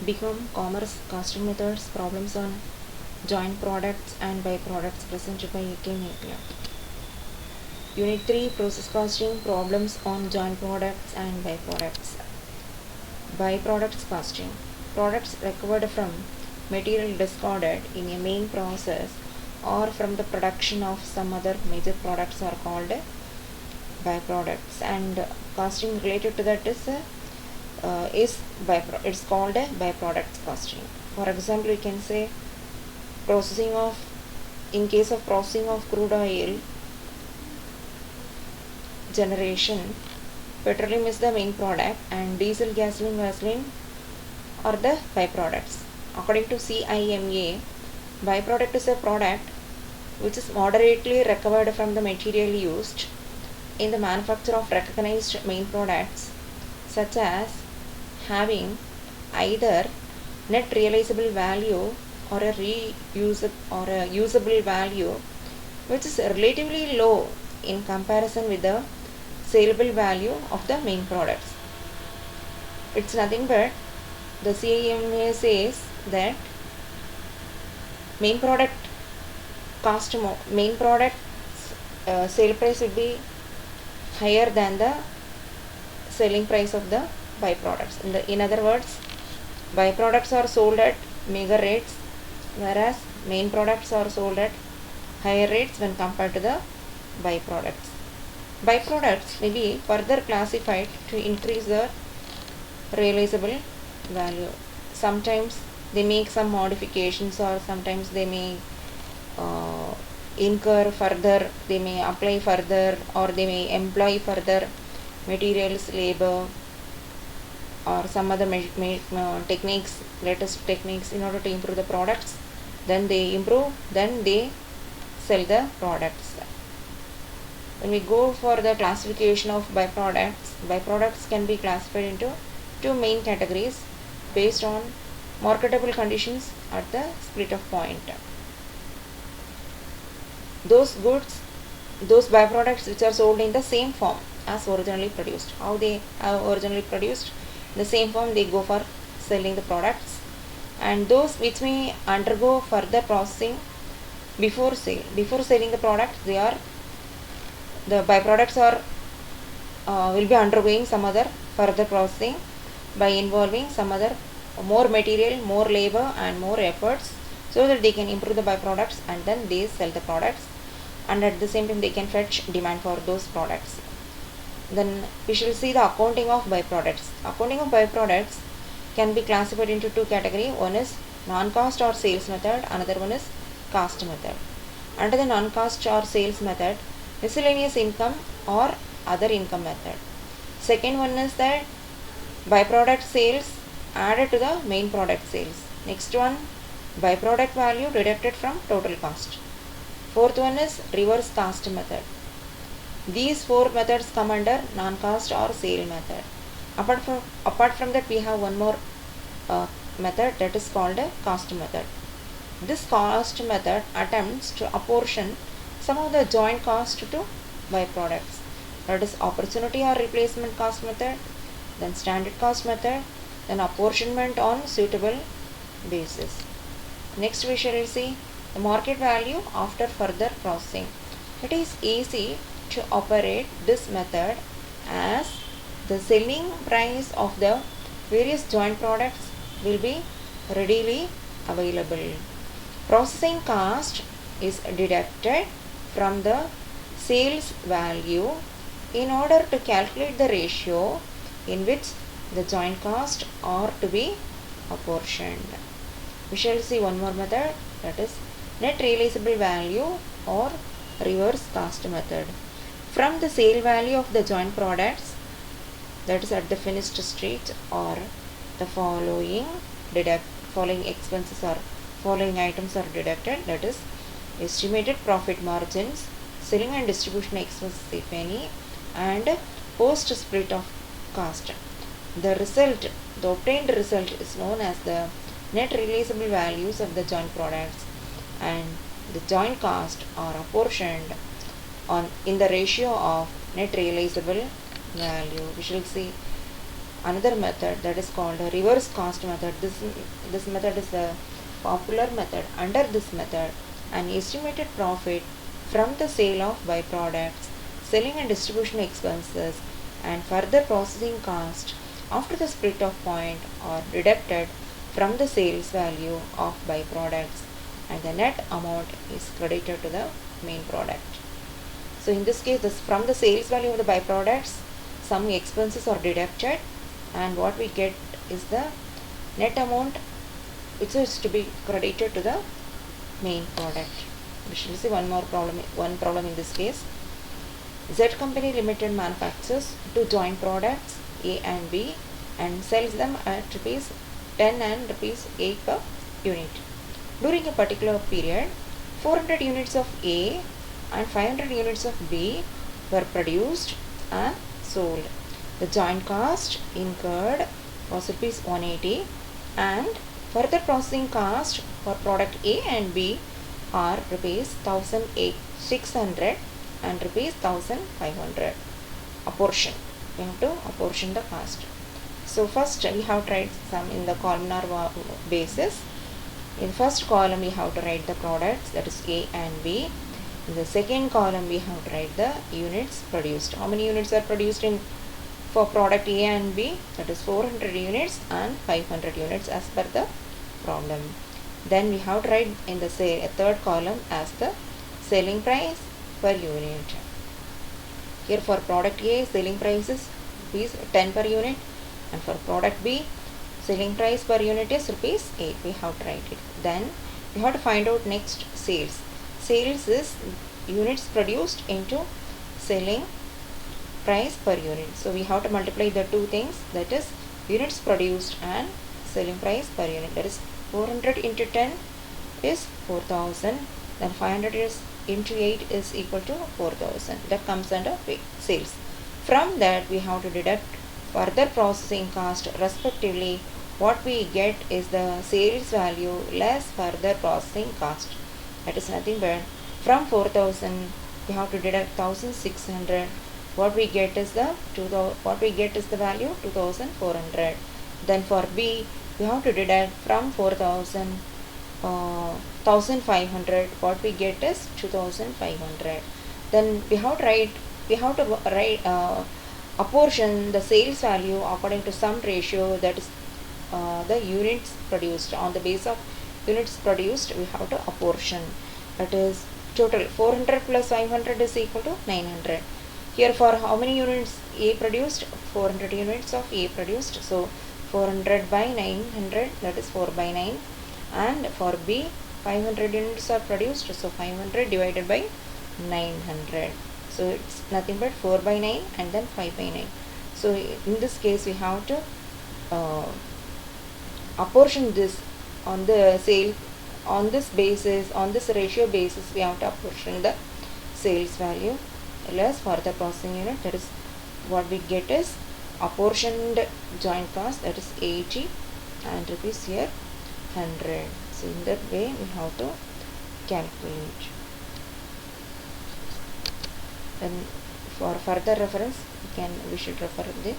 become commerce costing methods, problems on joint products and byproducts presented by A.K. Meghla. Unit 3, process costing, problems on joint products and byproducts. Byproducts costing. Products recovered from material discarded in a main process or from the production of some other major products are called byproducts, and costing related to that is it's called a byproducts costing. For example, we can say in case of processing of crude oil generation, petroleum is the main product and diesel, gasoline are the byproducts. According to CIMA, byproduct is a product which is moderately recovered from the material used in the manufacture of recognized main products, such as having either net realizable value or a usable value which is relatively low in comparison with the saleable value of the main products. It's nothing but the CIMA says that main product sale price would be higher than the selling price of the byproducts. In other words, byproducts are sold at meager rates, whereas main products are sold at higher rates when compared to the byproducts. Byproducts may be further classified to increase the realizable value. Sometimes they make some modifications, or sometimes they may incur further, they may apply further, or they may employ further materials, labor, or some other techniques, latest techniques in order to improve the products. Then they sell the products. When we go for the classification of byproducts can be classified into two main categories based on marketable conditions at the split of point. Those byproducts which are sold in the same form as originally produced. How they are originally produced, in the same form they go for selling the products. And those which may undergo further processing before sale. Before selling the product, the byproducts will be undergoing some other further processing by involving some other more material, more labor and more efforts, so that they can improve the byproducts, and then they sell the products, and at the same time they can fetch demand for those products. Then we shall see the accounting of byproducts. Accounting of byproducts can be classified into two categories. One is non-cost or sales method, another one is cost method. Under the non-cost or sales method, miscellaneous income or other income method. Second one is that byproduct sales added to the main product sales. Next one, byproduct value deducted from total cost. Fourth one is reverse cost method. These four methods come under non-cost or sale method. Apart from that, we have one more method, that is called a cost method. This cost method attempts to apportion some of the joint cost to byproducts. That is opportunity or replacement cost method, then standard cost method, then apportionment on suitable basis. Next we shall see the market value after further processing. It is easy to operate this method as the selling price of the various joint products will be readily available. Processing cost is deducted from the sales value in order to calculate the ratio in which the joint cost are to be apportioned. We shall see one more method, that is net realizable value or reverse cost method. From the sale value of the joint products, that is at the finished state, or the following expenses or following items are deducted, that is estimated profit margins, selling and distribution expenses if any, and post split of cost. The obtained result is known as the net realizable values of the joint products, and the joint cost are apportioned in the ratio of net realizable value. We shall see another method that is called a reverse cost method. This method is a popular method. Under this method, an estimated profit from the sale of byproducts, selling and distribution expenses, and further processing cost after the split off point are deducted from the sales value of byproducts, and the net amount is credited to the main product. So in this case, from the sales value of the byproducts, some expenses are deducted, and what we get is the net amount which is to be credited to the main product. We shall see one problem in this case. Z Company Limited manufactures two joint products A and B and sells them at rupees 10 and rupees 8 per unit. During a particular period, 400 units of A and 500 units of B were produced and sold. The joint cost incurred was rupees 180, and further processing cost for product A and B are rupees 1,600 and rupees 1,500. Apportion. We have to apportion the cost. So first we have tried some in the columnar basis. In the first column we have to write the products, that is A and B. In the second column we have to write the units produced. How many units are produced for product A and B? That is 400 units and 500 units as per the problem. Then we have to write in the third column as the selling price per unit. Here for product A, selling price is rupees 10 per unit, and for product B, selling price per unit is rupees 8. We have to write it. Then we have to find out next sales. Sales is units produced into selling price per unit. So we have to multiply the two things, that is units produced and selling price per unit. That is 400 into 10 is 4,000. Then 500 into 8 is equal to 4,000. That comes under sales. From that we have to deduct further processing cost respectively. What we get is the sales value less further processing cost. That is nothing but from 4,000 we have to deduct 1,600. What we get is the value 2,400. Then for B we have to deduct from 4,000 1,500. What we get is 2,500. Then we have to write apportion the sales value according to some ratio, that is the units produced. On the base of units produced we have to apportion. That is total 400 plus 500 is equal to 900. Here for how many units A produced? 400 units of A produced. So 400 by 900, that is 4 by 9. And for B, 500 units are produced, so 500 divided by 900. So it's nothing but 4 by 9 and then 5 by 9. So in this case we have to apportion this on the sale, on this basis, on this ratio basis we have to apportion the sales value less further processing unit. That is what we get is apportioned joint cost, that is 80, and rupees here 100. So in that way we have to calculate. Then for further reference we should refer the